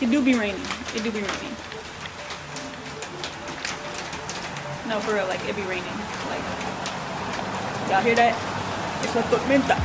It do be raining. It do be raining. No, for real, like, it be raining. Like, y'all hear that? It's a tormenta.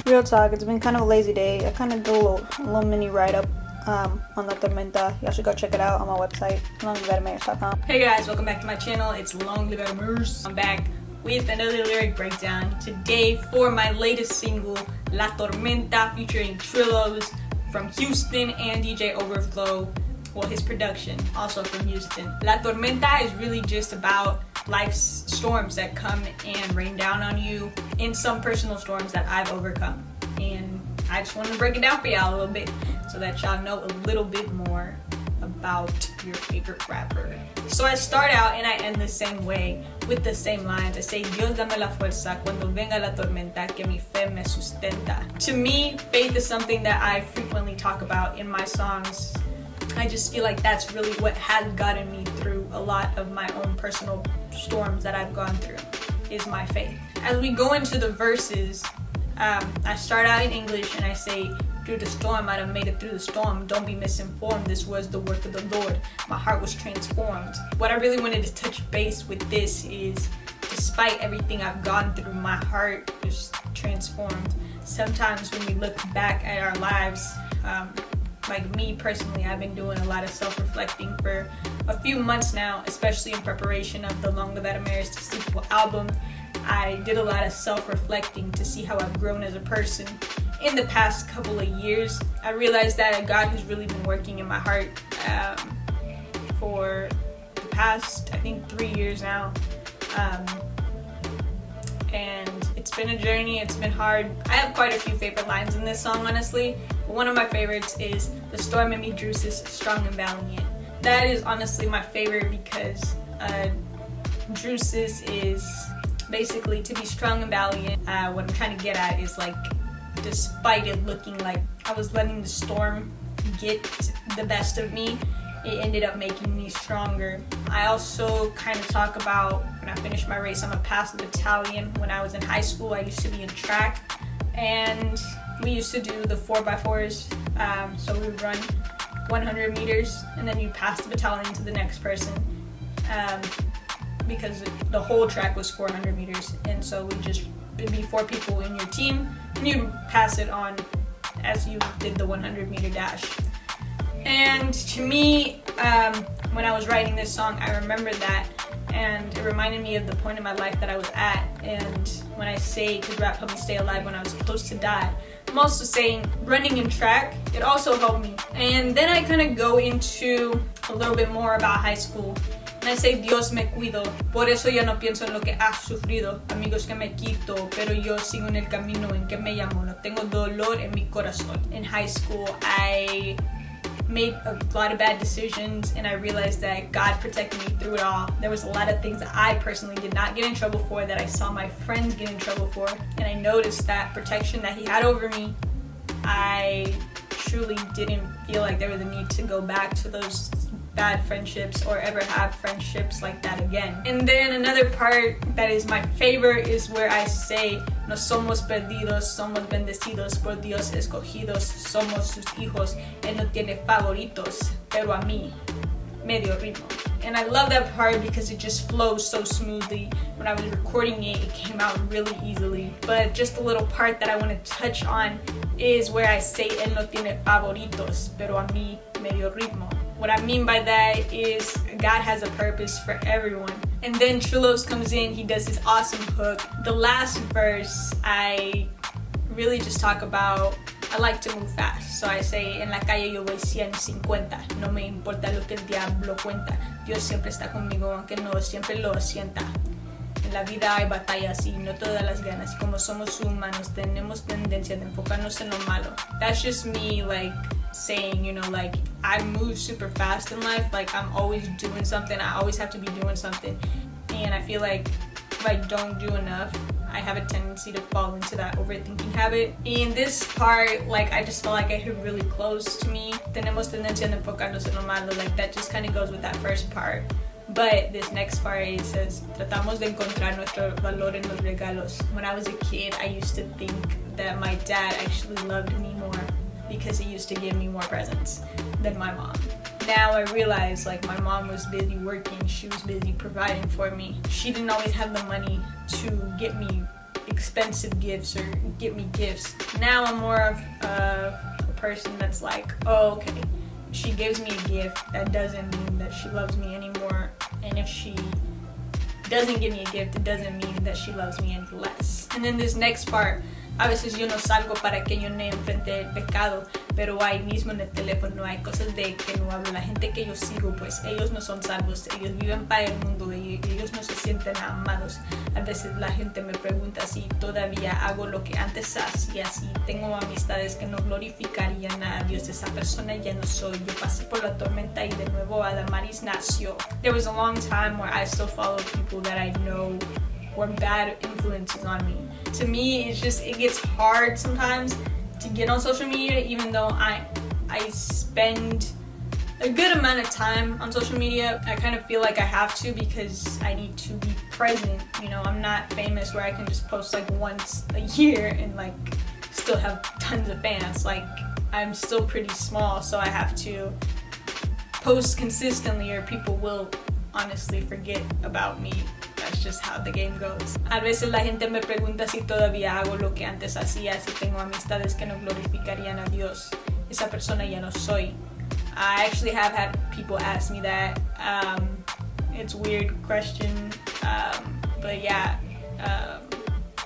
Real talk, it's been kind of a lazy day. I kind of do a little mini write-up on the Tormenta. Y'all should go check it out on my website, longliveadamariz.com. Hey guys, welcome back to my channel. It's longliveadamariz. I'm back with another lyric breakdown today for my latest single, La Tormenta, featuring Trillos from Houston and DJ Overflow. Well, his production, also from Houston. La Tormenta is really just about life's storms that come and rain down on you, and some personal storms that I've overcome. And I just wanted to break it down for y'all a little bit so that y'all know a little bit more about your favorite rapper. So I start out and I end the same way with the same lines. I say, Dios dame la fuerza cuando venga la tormenta que mi fe me sustenta. To me, faith is something that I frequently talk about in my songs. I just feel like that's really what has gotten me through a lot of my own personal storms that I've gone through, is my faith. As we go into the verses, I start out in English and I say, through the storm, I'd have made it through the storm. Don't be misinformed, this was the work of the Lord. My heart was transformed. What I really wanted to touch base with this is, despite everything I've gone through, my heart is transformed. Sometimes when we look back at our lives, like me personally, I've been doing a lot of self-reflecting for a few months now, especially in preparation of the longliveadamariz sequel album. I did a lot of self-reflecting to see how I've grown as a person in the past couple of years. I realized that God has really been working in my heart for the past, I think, 3 years now. And it's been a journey, it's been hard. I have quite a few favorite lines in this song, honestly. But one of my favorites is, the storm in me Drusus, strong and valiant. That is honestly my favorite because Drusus is basically to be strong and valiant. What I'm trying to get at is, like, despite it looking like I was letting the storm get the best of me, it ended up making me stronger. I also kind of talk about when I finished my race, I'm a pass the battalion. When I was in high school, I used to be in track, and we used to do the 4x4s. So we would run 100 meters, and then you pass the battalion to the next person, because the whole track was 400 meters. And so it'd be 4 people in your team, and you'd pass it on as you did the 100 meter dash. And to me, when I was writing this song, I remembered that, and it reminded me of the point in my life that I was at. And when I say, because rap helped me stay alive when I was close to die, I'm also saying running in track, it also helped me. And then I kind of go into a little bit more about high school. And I say, Dios me cuido, por eso ya no pienso en lo que has sufrido, amigos que me quito, pero yo sigo en el camino en que me llamo, no tengo dolor en mi corazón. In high school, I made a lot of bad decisions, and I realized that God protected me through it all. There was a lot of things that I personally did not get in trouble for that I saw my friends get in trouble for, and I noticed that protection that He had over me. I truly didn't feel like there was a need to go back to those bad friendships or ever have friendships like that again. And then another part that is my favorite is where I say, no somos perdidos, somos bendecidos por Dios escogidos, somos sus hijos, Él no tiene favoritos, pero a mí me dio ritmo. And I love that part because it just flows so smoothly. When I was recording it, it came out really easily. But just a little part that I want to touch on is where I say, Él no tiene favoritos, pero a mí me dio ritmo. What I mean by that is God has a purpose for everyone. And then Trillos comes in, he does his awesome hook. The last verse, I really just talk about, I like to move fast. So I say, en la calle yo voy 150, no me importa lo que el diablo cuenta. Dios siempre está conmigo aunque no siempre lo sienta. En la vida hay batallas y no todas las ganas. Como somos humanos, tenemos tendencia de enfocarnos en lo malo. That's just me, like, saying, you know, like, I move super fast in life. Like, I'm always doing something. I always have to be doing something. And I feel like if I don't do enough, I have a tendency to fall into that overthinking habit. In this part, like, I just felt like I hit really close to me. Tenemos tendencia de enfocarnos en lo malo. Like, that just kind of goes with that first part. But this next part, it says, tratamos de encontrar nuestro valor en los regalos. When I was a kid, I used to think that my dad actually loved me more because he used to give me more presents than my mom. Now I realize, like, my mom was busy working, she was busy providing for me. She didn't always have the money to get me expensive gifts or get me gifts. Now I'm more of a person that's like, oh, okay, she gives me a gift, that doesn't mean that she loves me anymore, and if she doesn't give me a gift, it doesn't mean that she loves me any less. And then this next part, a veces yo no salgo para que yo no enfrente el pecado, pero ahí mismo en el teléfono hay cosas de que no hablo. La gente que yo sigo, pues ellos no son salvos, ellos viven para el mundo, ellos no se sienten amados. A veces la gente me pregunta si todavía hago lo que antes hacía, si tengo amistades que no glorificarían a Dios. Esa persona ya no soy, yo pasé por la tormenta y de nuevo Adamariz nació. There was a long time where I still followed people that I know were bad influences on me. To me, it gets hard sometimes to get on social media, even though I spend a good amount of time on social media. I kind of feel like I have to because I need to be present. You know, I'm not famous where I can just post like once a year and like still have tons of fans. Like, I'm still pretty small, so I have to post consistently or people will honestly forget about me. That's just how the game goes. A veces la gente me pregunta si todavía hago lo que antes hacía, si tengo amistades que no glorificarían a Dios. Esa persona ya no soy. I actually have had people ask me that. It's a weird question, but yeah,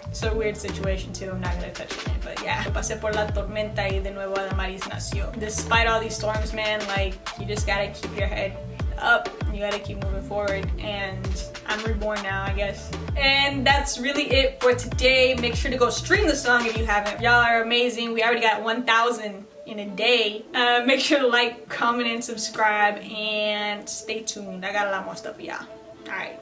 it's a weird situation too. I'm not gonna touch on it, but yeah. Pasé por la tormenta y de nuevo Adamariz nació. Despite all these storms, man, like, you just gotta keep your head up, you gotta keep moving forward, and I'm reborn now, I guess. And that's really it for today. Make sure to go stream the song if you haven't. Y'all are amazing. We already got 1,000 in a day. Make sure to like, comment, and subscribe, and stay tuned. I got a lot more stuff for y'all. Alright.